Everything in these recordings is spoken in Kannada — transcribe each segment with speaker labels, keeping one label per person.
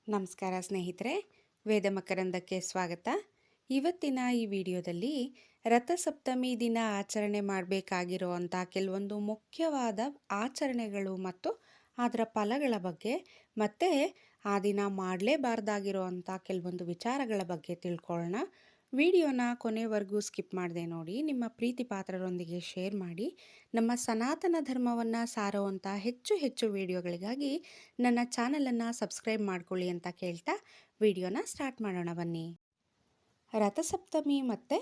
Speaker 1: ನಮಸ್ಕಾರ ಸ್ನೇಹಿತರೆ, ವೇದ ಮಕರಂದಕ್ಕೆ ಸ್ವಾಗತ. ಇವತ್ತಿನ ಈ ವಿಡಿಯೋದಲ್ಲಿ ರಥಸಪ್ತಮಿ ದಿನ ಆಚರಣೆ ಮಾಡಬೇಕಾಗಿರುವಂಥ ಕೆಲವೊಂದು ಮುಖ್ಯವಾದ ಆಚರಣೆಗಳು ಮತ್ತು ಅದರ ಫಲಗಳ ಬಗ್ಗೆ, ಮತ್ತು ಆ ದಿನ ಮಾಡಲೇಬಾರ್ದಾಗಿರುವಂಥ ಕೆಲವೊಂದು ವಿಚಾರಗಳ ಬಗ್ಗೆ ತಿಳ್ಕೊಳ್ಳೋಣ. ವಿಡಿಯೋನ ಕೊನೆವರೆಗೂ ಸ್ಕಿಪ್ ಮಾಡದೆ ನೋಡಿ, ನಿಮ್ಮ ಪ್ರೀತಿ ಪಾತ್ರರೊಂದಿಗೆ ಶೇರ್ ಮಾಡಿ. ನಮ್ಮ ಸನಾತನ ಧರ್ಮವನ್ನು ಸಾರುವಂಥ ಹೆಚ್ಚು ಹೆಚ್ಚು ವಿಡಿಯೋಗಳಿಗಾಗಿ ನನ್ನ ಚಾನಲನ್ನು ಸಬ್ಸ್ಕ್ರೈಬ್ ಮಾಡ್ಕೊಳ್ಳಿ ಅಂತ ಕೇಳ್ತಾ ವಿಡಿಯೋನ ಸ್ಟಾರ್ಟ್ ಮಾಡೋಣ ಬನ್ನಿ. ರಥಸಪ್ತಮಿ ಮತ್ತು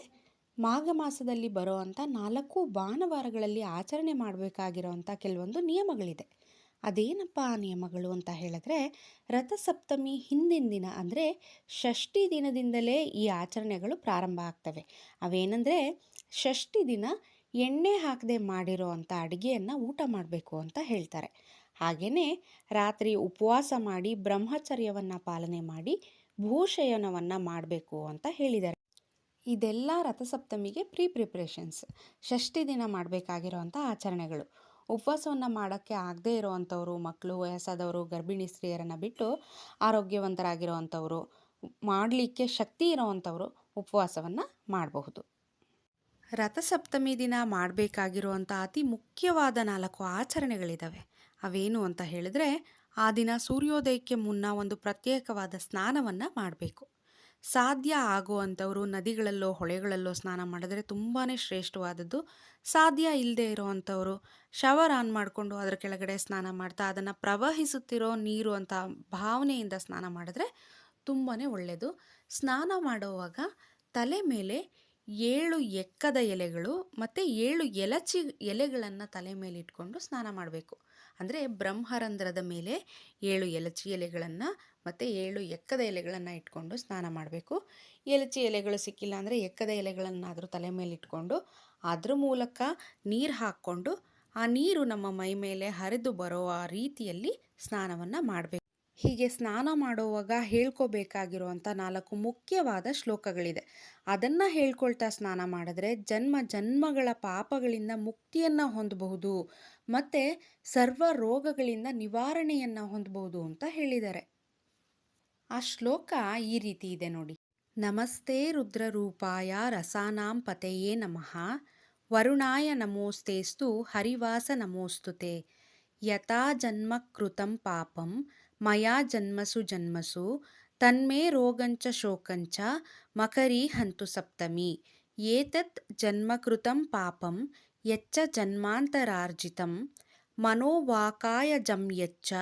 Speaker 1: ಮಾಘ ಮಾಸದಲ್ಲಿ ಬರುವಂಥ 4 ಭಾನುವಾರಗಳಲ್ಲಿ ಆಚರಣೆ ಮಾಡಬೇಕಾಗಿರೋವಂಥ ಕೆಲವೊಂದು ನಿಯಮಗಳಿದೆ. ಅದೇನಪ್ಪ ಆ ನಿಯಮಗಳು ಅಂತ ಹೇಳಿದ್ರೆ, ರಥಸಪ್ತಮಿ ಹಿಂದಿನ ದಿನ ಅಂದರೆ ಷಷ್ಠಿ ದಿನದಿಂದಲೇ ಈ ಆಚರಣೆಗಳು ಪ್ರಾರಂಭ ಆಗ್ತವೆ. ಅವೇನೆಂದರೆ, ಷಷ್ಠಿ ದಿನ ಎಣ್ಣೆ ಹಾಕದೆ ಮಾಡಿರೋ ಅಂಥ ಅಡುಗೆಯನ್ನು ಊಟ ಮಾಡಬೇಕು ಅಂತ ಹೇಳ್ತಾರೆ. ಹಾಗೆಯೇ ರಾತ್ರಿ ಉಪವಾಸ ಮಾಡಿ ಬ್ರಹ್ಮಚರ್ಯವನ್ನು ಪಾಲನೆ ಮಾಡಿ ಭೂಶಯನವನ್ನು ಮಾಡಬೇಕು ಅಂತ ಹೇಳಿದ್ದಾರೆ. ಇದೆಲ್ಲ ರಥಸಪ್ತಮಿಗೆ ಪ್ರಿಪ್ರೇಷನ್ಸ್. ಷಷ್ಠಿ ದಿನ ಮಾಡಬೇಕಾಗಿರೋವಂಥ ಆಚರಣೆಗಳು. ಉಪವಾಸವನ್ನು ಮಾಡೋಕ್ಕೆ ಆಗದೇ ಇರೋವಂಥವ್ರು, ಮಕ್ಕಳು, ವಯಸ್ಸಾದವರು, ಗರ್ಭಿಣಿ ಸ್ತ್ರೀಯರನ್ನು ಬಿಟ್ಟು ಆರೋಗ್ಯವಂತರಾಗಿರೋವಂಥವ್ರು, ಮಾಡಲಿಕ್ಕೆ ಶಕ್ತಿ ಇರೋವಂಥವರು ಉಪವಾಸವನ್ನು ಮಾಡಬಹುದು. ರಥಸಪ್ತಮಿ ದಿನ ಮಾಡಬೇಕಾಗಿರುವಂಥ ಅತಿ ಮುಖ್ಯವಾದ 4 ಆಚರಣೆಗಳಿದ್ದಾವೆ. ಅವೇನು ಅಂತ ಹೇಳಿದ್ರೆ, ಆ ದಿನ ಸೂರ್ಯೋದಯಕ್ಕೆ ಮುನ್ನ ಒಂದು ಪ್ರತ್ಯೇಕವಾದ ಸ್ನಾನವನ್ನು ಮಾಡಬೇಕು. ಸಾಧ್ಯ ಆಗುವಂಥವರು ನದಿಗಳಲ್ಲೋ ಹೊಳೆಗಳಲ್ಲೋ ಸ್ನಾನ ಮಾಡಿದ್ರೆ ತುಂಬಾ ಶ್ರೇಷ್ಠವಾದದ್ದು. ಸಾಧ್ಯ ಇಲ್ಲದೆ ಇರೋವಂಥವರು ಶವರ್ ಆನ್ ಮಾಡಿಕೊಂಡು ಅದರ ಕೆಳಗಡೆ ಸ್ನಾನ ಮಾಡ್ತಾ ಅದನ್ನು ಪ್ರವಹಿಸುತ್ತಿರೋ ನೀರು ಅಂತ ಭಾವನೆಯಿಂದ ಸ್ನಾನ ಮಾಡಿದ್ರೆ ತುಂಬಾ ಒಳ್ಳೆಯದು. ಸ್ನಾನ ಮಾಡುವಾಗ ತಲೆ ಮೇಲೆ 7 ಎಕ್ಕದ ಎಲೆಗಳು ಮತ್ತು 7 ಎಲಚಿ ಎಲೆಗಳನ್ನು ತಲೆ ಮೇಲೆ ಇಟ್ಕೊಂಡು ಸ್ನಾನ ಮಾಡಬೇಕು. ಅಂದರೆ ಬ್ರಹ್ಮರಂಧ್ರದ ಮೇಲೆ 7 ಎಲಚಿ ಎಲೆಗಳನ್ನು ಮತ್ತು 7 ಎಕ್ಕದ ಎಲೆಗಳನ್ನು ಇಟ್ಕೊಂಡು ಸ್ನಾನ ಮಾಡಬೇಕು. ಎಲಚಿ ಎಲೆಗಳು ಸಿಕ್ಕಿಲ್ಲ ಅಂದರೆ ಎಕ್ಕದ ಎಲೆಗಳನ್ನಾದರೂ ತಲೆ ಮೇಲೆ ಇಟ್ಕೊಂಡು ಅದ್ರ ಮೂಲಕ ನೀರು ಹಾಕ್ಕೊಂಡು ಆ ನೀರು ನಮ್ಮ ಮೈ ಮೇಲೆ ಹರಿದು ಬರೋ ರೀತಿಯಲ್ಲಿ ಸ್ನಾನವನ್ನು ಮಾಡಬೇಕು. ಹೀಗೆ ಸ್ನಾನ ಮಾಡುವಾಗ ಹೇಳ್ಕೋಬೇಕಾಗಿರುವಂಥ 4 ಮುಖ್ಯವಾದ ಶ್ಲೋಕಗಳಿದೆ. ಅದನ್ನು ಹೇಳ್ಕೊಳ್ತಾ ಸ್ನಾನ ಮಾಡಿದ್ರೆ ಜನ್ಮ ಜನ್ಮಗಳ ಪಾಪಗಳಿಂದ ಮುಕ್ತಿಯನ್ನು ಹೊಂದಬಹುದು ಮತ್ತು ಸರ್ವ ರೋಗಗಳಿಂದ ನಿವಾರಣೆಯನ್ನು ಹೊಂದಬಹುದು ಅಂತ ಹೇಳಿದ್ದಾರೆ. ಆ ಶ್ಲೋಕ ಈ ರೀತಿ ಇದೆ ನೋಡಿ. ನಮಸ್ತೆ ರುದ್ರರೂಪಾಯ ರಸಾನಾಂ ಪತೆಯೇ ನಮಃ, ವರುಣಾಯ ನಮೋಸ್ತೇಸ್ತು ಹರಿವಾಸ ನಮೋಸ್ತುತೆ, ಯಥಾ ಜನ್ಮ ಕೃತಂ ಪಾಪಂ ಮಯಾ ಜನ್ಮಸು ಜನ್ಮಸು ತನ್ಮೇ ರೋಗಂಚ ಶೋಕಂಚ ಮಕರೀಹಂತು ಸಪ್ತಮಿ, ಏತತ್ ಜನ್ಮಕೃತಂ ಪಾಪಂ ಯಚ್ಚ ಜನ್ಮಾಂತರಾರ್ಜಿತಂ ಮನೋವಾಕಾಯಜಂ ಯಚ್ಚ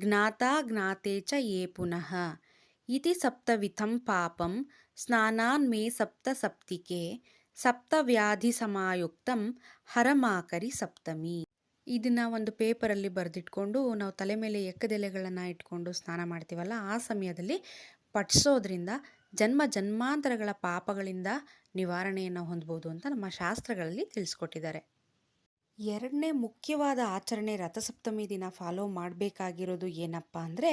Speaker 1: ಜ್ಞಾತಾ ಜ್ಞಾತೆ ಚ ಯೇ ಪುನಃ ಇತಿ ಸಪ್ತವಿಧಂ ಪಾಪಂ ಸ್ನಾನಾನ್ ಮೇ ಸಪ್ತ ಸಪ್ತಿಕೆ ಸಪ್ತವ್ಯಾಧಿ ಸಮಾಯುಕ್ತಂ ಹರಮಾಕರಿ ಸಪ್ತಮಿ. ಇದನ್ನು ಒಂದು ಪೇಪರಲ್ಲಿ ಬರೆದಿಟ್ಕೊಂಡು ನಾವು ತಲೆ ಮೇಲೆ ಎಕ್ಕದೆಲೆಗಳನ್ನು ಇಟ್ಕೊಂಡು ಸ್ನಾನ ಮಾಡ್ತೀವಲ್ಲ, ಆ ಸಮಯದಲ್ಲಿ ಪಠಿಸೋದ್ರಿಂದ ಜನ್ಮ ಜನ್ಮಾಂತರಗಳ ಪಾಪಗಳಿಂದ ನಿವಾರಣೆಯನ್ನು ಹೊಂದ್ಬೋದು ಅಂತ ನಮ್ಮ ಶಾಸ್ತ್ರಗಳಲ್ಲಿ ತಿಳಿಸ್ಕೊಟ್ಟಿದ್ದಾರೆ. ಎರಡನೇ ಮುಖ್ಯವಾದ ಆಚರಣೆ ರಥಸಪ್ತಮಿ ದಿನ ಫಾಲೋ ಮಾಡಬೇಕಾಗಿರೋದು ಏನಪ್ಪ ಅಂದರೆ,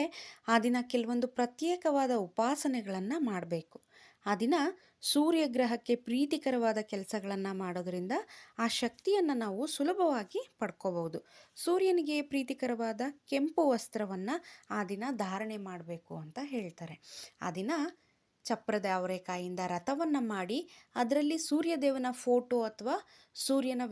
Speaker 1: ಆ ದಿನ ಕೆಲವೊಂದು ಪ್ರತ್ಯೇಕವಾದ ಉಪಾಸನೆಗಳನ್ನು ಮಾಡಬೇಕು. ಆ ದಿನ ಸೂರ್ಯಗ್ರಹಕ್ಕೆ ಪ್ರೀತಿಕರವಾದ ಕೆಲಸಗಳನ್ನು ಮಾಡೋದರಿಂದ ಆ ಶಕ್ತಿಯನ್ನು ನಾವು ಸುಲಭವಾಗಿ ಪಡ್ಕೋಬಹುದು. ಸೂರ್ಯನಿಗೆ ಪ್ರೀತಿಕರವಾದ ಕೆಂಪು ವಸ್ತ್ರವನ್ನು ಆ ದಿನ ಧಾರಣೆ ಮಾಡಬೇಕು ಅಂತ ಹೇಳ್ತಾರೆ. ಆ ದಿನ ಚಪ್ರದ ಅವರೆಕಾಯಿಂದ ರಥವನ್ನು ಮಾಡಿ ಅದರಲ್ಲಿ ಸೂರ್ಯದೇವನ ಫೋಟೋ ಅಥವಾ ಸೂರ್ಯನ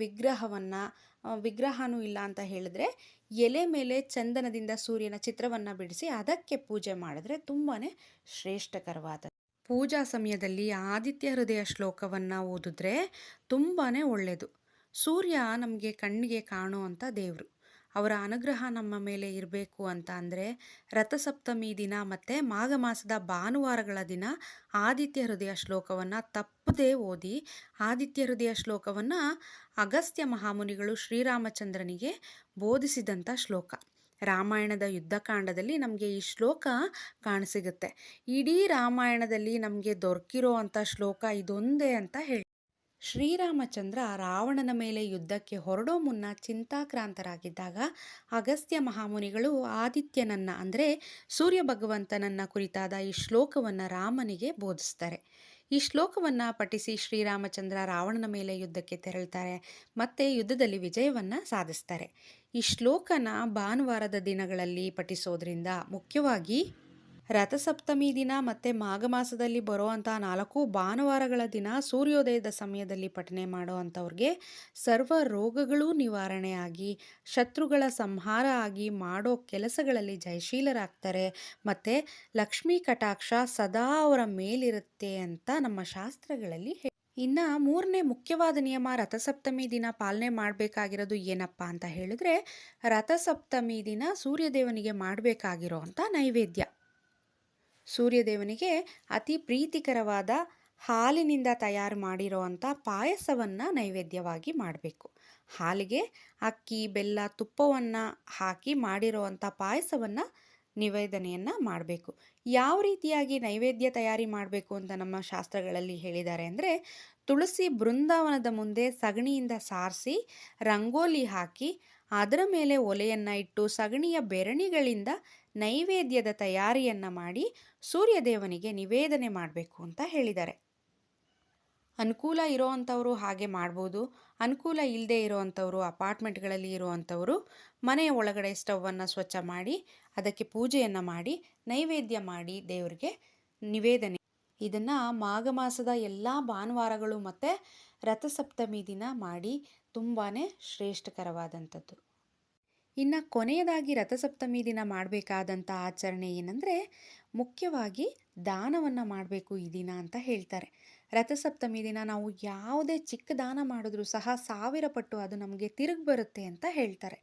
Speaker 1: ವಿಗ್ರಹನೂ ಇಲ್ಲ ಅಂತ ಹೇಳಿದ್ರೆ ಎಲೆ ಮೇಲೆ ಚಂದನದಿಂದ ಸೂರ್ಯನ ಚಿತ್ರವನ್ನು ಬಿಡಿಸಿ ಅದಕ್ಕೆ ಪೂಜೆ ಮಾಡಿದ್ರೆ ತುಂಬಾ ಶ್ರೇಷ್ಠಕರವಾದ. ಪೂಜಾ ಸಮಯದಲ್ಲಿ ಆದಿತ್ಯ ಹೃದಯ ಶ್ಲೋಕವನ್ನು ಓದಿದ್ರೆ ತುಂಬಾ ಒಳ್ಳೆಯದು. ಸೂರ್ಯ ನಮಗೆ ಕಣ್ಣಿಗೆ ಕಾಣುವಂಥ ದೇವರು. ಅವರ ಅನುಗ್ರಹ ನಮ್ಮ ಮೇಲೆ ಇರಬೇಕು ಅಂತ ಅಂದರೆ ರಥಸಪ್ತಮಿ ದಿನ ಮತ್ತು ಮಾಘ ಮಾಸದ ಭಾನುವಾರಗಳ ದಿನ ಆದಿತ್ಯ ಹೃದಯ ಶ್ಲೋಕವನ್ನು ತಪ್ಪದೇ ಓದಿ. ಆದಿತ್ಯ ಹೃದಯ ಶ್ಲೋಕವನ್ನು ಅಗಸ್ತ್ಯ ಮಹಾಮುನಿಗಳು ಶ್ರೀರಾಮಚಂದ್ರನಿಗೆ ಬೋಧಿಸಿದಂಥ ಶ್ಲೋಕ. ರಾಮಾಯಣದ ಯುದ್ಧಕಾಂಡದಲ್ಲಿ ನಮಗೆ ಈ ಶ್ಲೋಕ ಕಾಣಸಿಗುತ್ತೆ. ಇಡೀ ರಾಮಾಯಣದಲ್ಲಿ ನಮಗೆ ದೊರಕಿರೋ ಅಂಥ ಶ್ಲೋಕ ಇದೊಂದೇ ಅಂತ ಹೇಳಿ. ಶ್ರೀರಾಮಚಂದ್ರ ರಾವಣನ ಮೇಲೆ ಯುದ್ಧಕ್ಕೆ ಹೊರಡೋ ಮುನ್ನ ಚಿಂತಾಕ್ರಾಂತರಾಗಿದ್ದಾಗ ಅಗಸ್ತ್ಯ ಮಹಾಮುನಿಗಳು ಆದಿತ್ಯನನ್ನು ಅಂದರೆ ಸೂರ್ಯ ಭಗವಂತನನ್ನು ಕುರಿತಾದ ಈ ಶ್ಲೋಕವನ್ನು ರಾಮನಿಗೆ ಬೋಧಿಸ್ತಾರೆ. ಈ ಶ್ಲೋಕವನ್ನು ಪಠಿಸಿ ಶ್ರೀರಾಮಚಂದ್ರ ರಾವಣನ ಮೇಲೆ ಯುದ್ಧಕ್ಕೆ ತೆರಳ್ತಾರೆ ಮತ್ತು ಯುದ್ಧದಲ್ಲಿ ವಿಜಯವನ್ನು ಸಾಧಿಸ್ತಾರೆ. ಈ ಶ್ಲೋಕನ ಭಾನುವಾರದ ದಿನಗಳಲ್ಲಿ ಪಠಿಸೋದ್ರಿಂದ, ಮುಖ್ಯವಾಗಿ ರಥಸಪ್ತಮಿ ದಿನ ಮತ್ತು ಮಾಘ ಮಾಸದಲ್ಲಿ ಬರುವಂಥ 4 ಭಾನುವಾರಗಳ ದಿನ ಸೂರ್ಯೋದಯದ ಸಮಯದಲ್ಲಿ ಪಠನೆ ಮಾಡುವಂಥವ್ರಿಗೆ ಸರ್ವ ರೋಗಗಳೂ ನಿವಾರಣೆ ಆಗಿ ಶತ್ರುಗಳ ಸಂಹಾರ ಆಗಿ ಮಾಡೋ ಕೆಲಸಗಳಲ್ಲಿ ಜಯಶೀಲರಾಗ್ತಾರೆ ಮತ್ತು ಲಕ್ಷ್ಮೀ ಕಟಾಕ್ಷ ಸದಾ ಅವರ ಮೇಲಿರುತ್ತೆ ಅಂತ ನಮ್ಮ ಶಾಸ್ತ್ರಗಳಲ್ಲಿ ಇನ್ನು 3ನೇ ಮುಖ್ಯವಾದ ನಿಯಮ ರಥಸಪ್ತಮಿ ದಿನ ಪಾಲನೆ ಮಾಡಬೇಕಾಗಿರೋದು ಏನಪ್ಪ ಅಂತ ಹೇಳಿದ್ರೆ, ರಥಸಪ್ತಮಿ ದಿನ ಸೂರ್ಯದೇವನಿಗೆ ಮಾಡಬೇಕಾಗಿರೋ ಅಂಥ ನೈವೇದ್ಯ. ಸೂರ್ಯದೇವನಿಗೆ ಅತಿ ಪ್ರೀತಿಕರವಾದ ಹಾಲಿನಿಂದ ತಯಾರು ಮಾಡಿರೋ ಅಂಥ ಪಾಯಸವನ್ನು ನೈವೇದ್ಯವಾಗಿ ಮಾಡಬೇಕು. ಹಾಲಿಗೆ ಅಕ್ಕಿ ಬೆಲ್ಲ ತುಪ್ಪವನ್ನು ಹಾಕಿ ಮಾಡಿರೋ ಅಂಥ ಪಾಯಸವನ್ನು ನಿವೇದನೆಯನ್ನು ಮಾಡಬೇಕು. ಯಾವ ರೀತಿಯಾಗಿ ನೈವೇದ್ಯ ತಯಾರಿ ಮಾಡಬೇಕು ಅಂತ ನಮ್ಮ ಶಾಸ್ತ್ರಗಳಲ್ಲಿ ಹೇಳಿದ್ದಾರೆ ಅಂದರೆ, ತುಳಸಿ ಬೃಂದಾವನದ ಮುಂದೆ ಸಗಣಿಯಿಂದ ಸಾರಿಸಿ ರಂಗೋಲಿ ಹಾಕಿ ಅದರ ಮೇಲೆ ಒಲೆಯನ್ನು ಇಟ್ಟು ಸಗಣಿಯ ಬೆರಣಿಗಳಿಂದ ನೈವೇದ್ಯದ ತಯಾರಿಯನ್ನು ಮಾಡಿ ಸೂರ್ಯದೇವನಿಗೆ ನಿವೇದನೆ ಮಾಡಬೇಕು ಅಂತ ಹೇಳಿದ್ದಾರೆ. ಅನುಕೂಲ ಇರೋವಂಥವರು ಹಾಗೆ ಮಾಡ್ಬೋದು. ಅನುಕೂಲ ಇಲ್ಲದೆ ಇರೋವಂಥವರು ಅಪಾರ್ಟ್ಮೆಂಟ್ಗಳಲ್ಲಿ ಇರುವಂಥವರು ಮನೆಯ ಒಳಗಡೆ ಸ್ಟವನ್ನು ಸ್ವಚ್ಛ ಮಾಡಿ ಅದಕ್ಕೆ ಪೂಜೆಯನ್ನು ಮಾಡಿ ನೈವೇದ್ಯ ಮಾಡಿ ದೇವರಿಗೆ ನಿವೇದನೆ. ಇದನ್ನು ಮಾಘ ಮಾಸದ ಎಲ್ಲ ಭಾನುವಾರಗಳು ಮತ್ತು ರಥಸಪ್ತಮಿ ದಿನ ಮಾಡಿ ತುಂಬಾ ಶ್ರೇಷ್ಠಕರವಾದಂಥದ್ದು. ಇನ್ನು ಕೊನೆಯದಾಗಿ ರಥಸಪ್ತಮಿ ದಿನ ಮಾಡಬೇಕಾದಂಥ ಆಚರಣೆ ಏನಂದರೆ, ಮುಖ್ಯವಾಗಿ ದಾನವನ್ನು ಮಾಡಬೇಕು ಈ ದಿನ ಅಂತ ಹೇಳ್ತಾರೆ. ರಥಸಪ್ತಮಿ ದಿನ ನಾವು ಯಾವುದೇ ಚಿಕ್ಕ ದಾನ ಮಾಡಿದ್ರೂ ಸಹ 1000 ಪಟ್ಟು ಅದು ನಮಗೆ ತಿರುಗಿ ಬರುತ್ತೆ ಅಂತ ಹೇಳ್ತಾರೆ.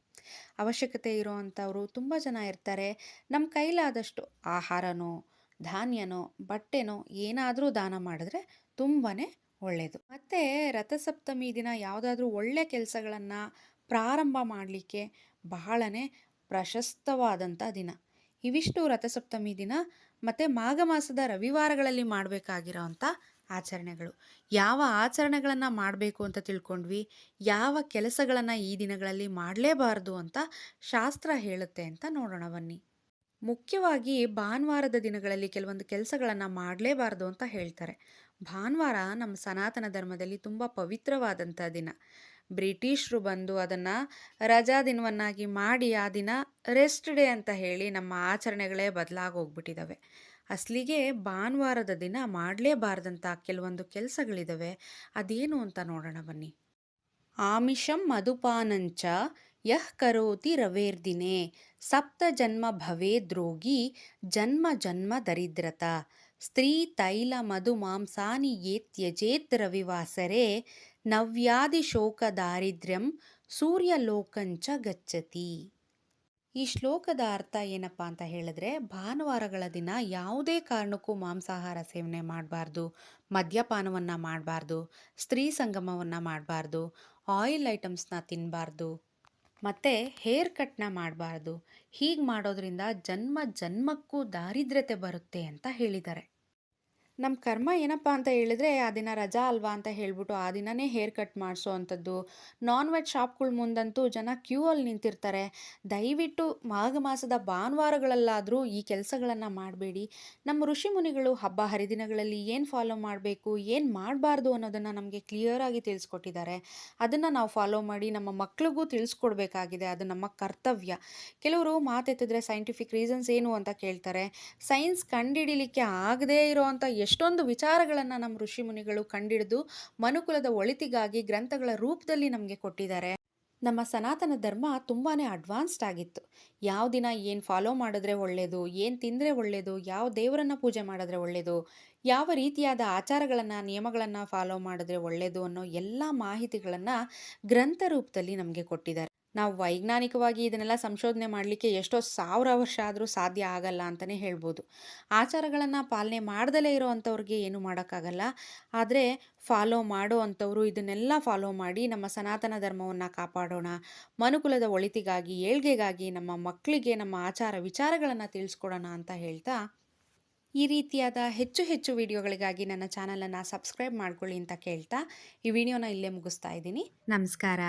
Speaker 1: ಅವಶ್ಯಕತೆ ಇರೋವಂಥವ್ರು ತುಂಬ ಜನ ಇರ್ತಾರೆ. ನಮ್ಮ ಕೈಲಾದಷ್ಟು ಆಹಾರನೋ ಧಾನ್ಯನೋ ಬಟ್ಟೆನೋ ಏನಾದರೂ ದಾನ ಮಾಡಿದ್ರೆ ತುಂಬಾ ಒಳ್ಳೆಯದು. ಮತ್ತು ರಥಸಪ್ತಮಿ ದಿನ ಯಾವುದಾದ್ರೂ ಒಳ್ಳೆಯ ಕೆಲಸಗಳನ್ನು ಪ್ರಾರಂಭ ಮಾಡಲಿಕ್ಕೆ ಬಹಳನೇ ಪ್ರಶಸ್ತವಾದಂಥ ದಿನ. ಇವಿಷ್ಟು ರಥಸಪ್ತಮಿ ದಿನ ಮತ್ತು ಮಾಘ ಮಾಸದ ರವಿವಾರಗಳಲ್ಲಿ ಮಾಡಬೇಕಾಗಿರೋವಂಥ ಆಚರಣೆಗಳು. ಯಾವ ಆಚರಣೆಗಳನ್ನು ಮಾಡಬೇಕು ಅಂತ ತಿಳ್ಕೊಂಡ್ವಿ, ಯಾವ ಕೆಲಸಗಳನ್ನು ಈ ದಿನಗಳಲ್ಲಿ ಮಾಡಲೇಬಾರ್ದು ಅಂತ ಶಾಸ್ತ್ರ ಹೇಳುತ್ತೆ ಅಂತ ನೋಡೋಣ ಬನ್ನಿ. ಮುಖ್ಯವಾಗಿ ಭಾನುವಾರದ ದಿನಗಳಲ್ಲಿ ಕೆಲವೊಂದು ಕೆಲಸಗಳನ್ನು ಮಾಡಲೇಬಾರ್ದು ಅಂತ ಹೇಳ್ತಾರೆ. ಭಾನುವಾರ ನಮ್ಮ ಸನಾತನ ಧರ್ಮದಲ್ಲಿ ತುಂಬ ಪವಿತ್ರವಾದಂಥ ದಿನ. ಬ್ರಿಟಿಷರು ಬಂದು ಅದನ್ನು ರಜಾ ದಿನವನ್ನಾಗಿ ಮಾಡಿ ಆ ದಿನ ರೆಸ್ಟ್ ಡೇ ಅಂತ ಹೇಳಿ ನಮ್ಮ ಆಚರಣೆಗಳೇ ಬದಲಾಗೋಗ್ಬಿಟ್ಟಿದ್ದಾವೆ. ಅಸಲಿಗೆ ಭಾನುವಾರದ ದಿನ ಮಾಡಲೇಬಾರ್ದಂಥ ಕೆಲವೊಂದು ಕೆಲಸಗಳಿದ್ದಾವೆ. ಅದೇನು ಅಂತ ನೋಡೋಣ ಬನ್ನಿ. ಆಮಿಷಂ ಮಧುಪಾನಂಚ ಯಃ ಕರೋತಿ ರವೇರ್ದಿನೇ ಸಪ್ತ ಜನ್ಮ ಭವೇದ್ರೋಗಿ ಜನ್ಮ ಜನ್ಮ ದರಿದ್ರತ ಸ್ತ್ರೀ ತೈಲ ಮಧು ಮಾಂಸಾನಿ ಯೇ ತ್ಯಜೇತ್ ರವಿವಾಸರೆ ನವ್ಯಾಧಿ ಶೋಕ ದಾರಿದ್ರ್ಯಂ ಸೂರ್ಯಲೋಕಂಚ ಗಚ್ಚತಿ. ಈ ಶ್ಲೋಕದ ಅರ್ಥ ಏನಪ್ಪ ಅಂತ ಹೇಳಿದ್ರೆ, ಭಾನುವಾರಗಳ ದಿನ ಯಾವುದೇ ಕಾರಣಕ್ಕೂ ಮಾಂಸಾಹಾರ ಸೇವನೆ ಮಾಡಬಾರ್ದು, ಮದ್ಯಪಾನವನ್ನು ಮಾಡಬಾರ್ದು, ಸ್ತ್ರೀ ಸಂಗಮವನ್ನು ಮಾಡಬಾರ್ದು, ಆಯಿಲ್ ಐಟಮ್ಸ್ನ ತಿನ್ನಬಾರ್ದು ಮತ್ತು ಹೇರ್ ಕಟ್ನ ಮಾಡಬಾರ್ದು. ಹೀಗೆ ಮಾಡೋದ್ರಿಂದ ಜನ್ಮ ಜನ್ಮಕ್ಕೂ ದಾರಿದ್ರ್ಯತೆ ಬರುತ್ತೆ ಅಂತ ಹೇಳಿದ್ದಾರೆ. ನಮ್ಮ ಕರ್ಮ ಏನಪ್ಪ ಅಂತ ಹೇಳಿದ್ರೆ, ಆ ದಿನ ರಜಾ ಅಲ್ವಾ ಅಂತ ಹೇಳ್ಬಿಟ್ಟು ಆ ದಿನವೇ ಹೇರ್ ಕಟ್ ಮಾಡಿಸೋ ಅಂಥದ್ದು. ನಾನ್ ವೆಜ್ ಶಾಪ್ಗಳ ಮುಂದಂತೂ ಜನ ಕ್ಯೂ ಅಲ್ಲಿ ನಿಂತಿರ್ತಾರೆ. ದಯವಿಟ್ಟು ಮಾಘ ಮಾಸದ ಭಾನುವಾರಗಳಲ್ಲಾದರೂ ಈ ಕೆಲಸಗಳನ್ನು ಮಾಡಬೇಡಿ. ನಮ್ಮ ಋಷಿ ಮುನಿಗಳು ಹಬ್ಬ ಹರಿದಿನಗಳಲ್ಲಿ ಏನು ಫಾಲೋ ಮಾಡಬೇಕು ಏನು ಮಾಡಬಾರ್ದು ಅನ್ನೋದನ್ನು ನಮಗೆ ಕ್ಲಿಯರಾಗಿ ತಿಳಿಸ್ಕೊಟ್ಟಿದ್ದಾರೆ. ಅದನ್ನು ನಾವು ಫಾಲೋ ಮಾಡಿ ನಮ್ಮ ಮಕ್ಳಿಗೂ ತಿಳಿಸ್ಕೊಡ್ಬೇಕಾಗಿದೆ. ಅದು ನಮ್ಮ ಕರ್ತವ್ಯ. ಕೆಲವರು ಮಾತೆತ್ತಿದ್ರೆ ಸೈಂಟಿಫಿಕ್ ರೀಸನ್ಸ್ ಏನು ಅಂತ ಕೇಳ್ತಾರೆ. ಸೈನ್ಸ್ ಕಂಡುಹಿಡಿಲಿಕ್ಕೆ ಆಗದೇ ಇರೋವಂಥ ಎಷ್ಟೊಂದು ವಿಚಾರಗಳನ್ನು ನಮ್ಮ ಋಷಿ ಮುನಿಗಳು ಕಂಡಿಡಿದು ಮನುಕುಲದ ಒಳಿತಿಗಾಗಿ ಗ್ರಂಥಗಳ ರೂಪದಲ್ಲಿ ನಮಗೆ ಕೊಟ್ಟಿದ್ದಾರೆ. ನಮ್ಮ ಸನಾತನ ಧರ್ಮ ತುಂಬಾ ಅಡ್ವಾನ್ಸ್ಡ್ ಆಗಿತ್ತು. ಯಾವ ದಿನ ಏನು ಫಾಲೋ ಮಾಡಿದ್ರೆ ಒಳ್ಳೆಯದು, ಏನು ತಿಂದರೆ ಒಳ್ಳೆಯದು, ಯಾವ ದೇವರನ್ನು ಪೂಜೆ ಮಾಡಿದ್ರೆ ಒಳ್ಳೆಯದು, ಯಾವ ರೀತಿಯಾದ ಆಚಾರಗಳನ್ನು ನಿಯಮಗಳನ್ನು ಫಾಲೋ ಮಾಡಿದ್ರೆ ಒಳ್ಳೆಯದು ಅನ್ನೋ ಎಲ್ಲ ಮಾಹಿತಿಗಳನ್ನು ಗ್ರಂಥ ರೂಪದಲ್ಲಿ ನಮಗೆ ಕೊಟ್ಟಿದ್ದಾರೆ. ನಾವು ವೈಜ್ಞಾನಿಕವಾಗಿ ಇದನ್ನೆಲ್ಲ ಸಂಶೋಧನೆ ಮಾಡಲಿಕ್ಕೆ ಎಷ್ಟೋ 1000 ವರ್ಷ ಆದರೂ ಸಾಧ್ಯ ಆಗಲ್ಲ ಅಂತಲೇ ಹೇಳ್ಬೋದು. ಆಚಾರಗಳನ್ನು ಪಾಲನೆ ಮಾಡ್ದಲೇ ಇರೋ ಅಂಥವ್ರಿಗೆ ಏನೂ ಮಾಡೋಕ್ಕಾಗಲ್ಲ. ಆದರೆ ಫಾಲೋ ಮಾಡೋ ಅಂಥವರು ಇದನ್ನೆಲ್ಲ ಫಾಲೋ ಮಾಡಿ ನಮ್ಮ ಸನಾತನ ಧರ್ಮವನ್ನು ಕಾಪಾಡೋಣ. ಮನುಕುಲದ ಒಳಿತಿಗಾಗಿ ಏಳ್ಗೆಗಾಗಿ ನಮ್ಮ ಮಕ್ಕಳಿಗೆ ನಮ್ಮ ಆಚಾರ ವಿಚಾರಗಳನ್ನು ತಿಳಿಸ್ಕೊಡೋಣ ಅಂತ ಹೇಳ್ತಾ, ಈ ರೀತಿಯಾದ ಹೆಚ್ಚು ಹೆಚ್ಚು ವಿಡಿಯೋಗಳಿಗಾಗಿ ನನ್ನ ಚಾನಲನ್ನು ಸಬ್ಸ್ಕ್ರೈಬ್ ಮಾಡ್ಕೊಳ್ಳಿ ಅಂತ ಕೇಳ್ತಾ ಈ ವಿಡಿಯೋನ ಇಲ್ಲೇ ಮುಗಿಸ್ತಾ ಇದ್ದೀನಿ. ನಮಸ್ಕಾರ.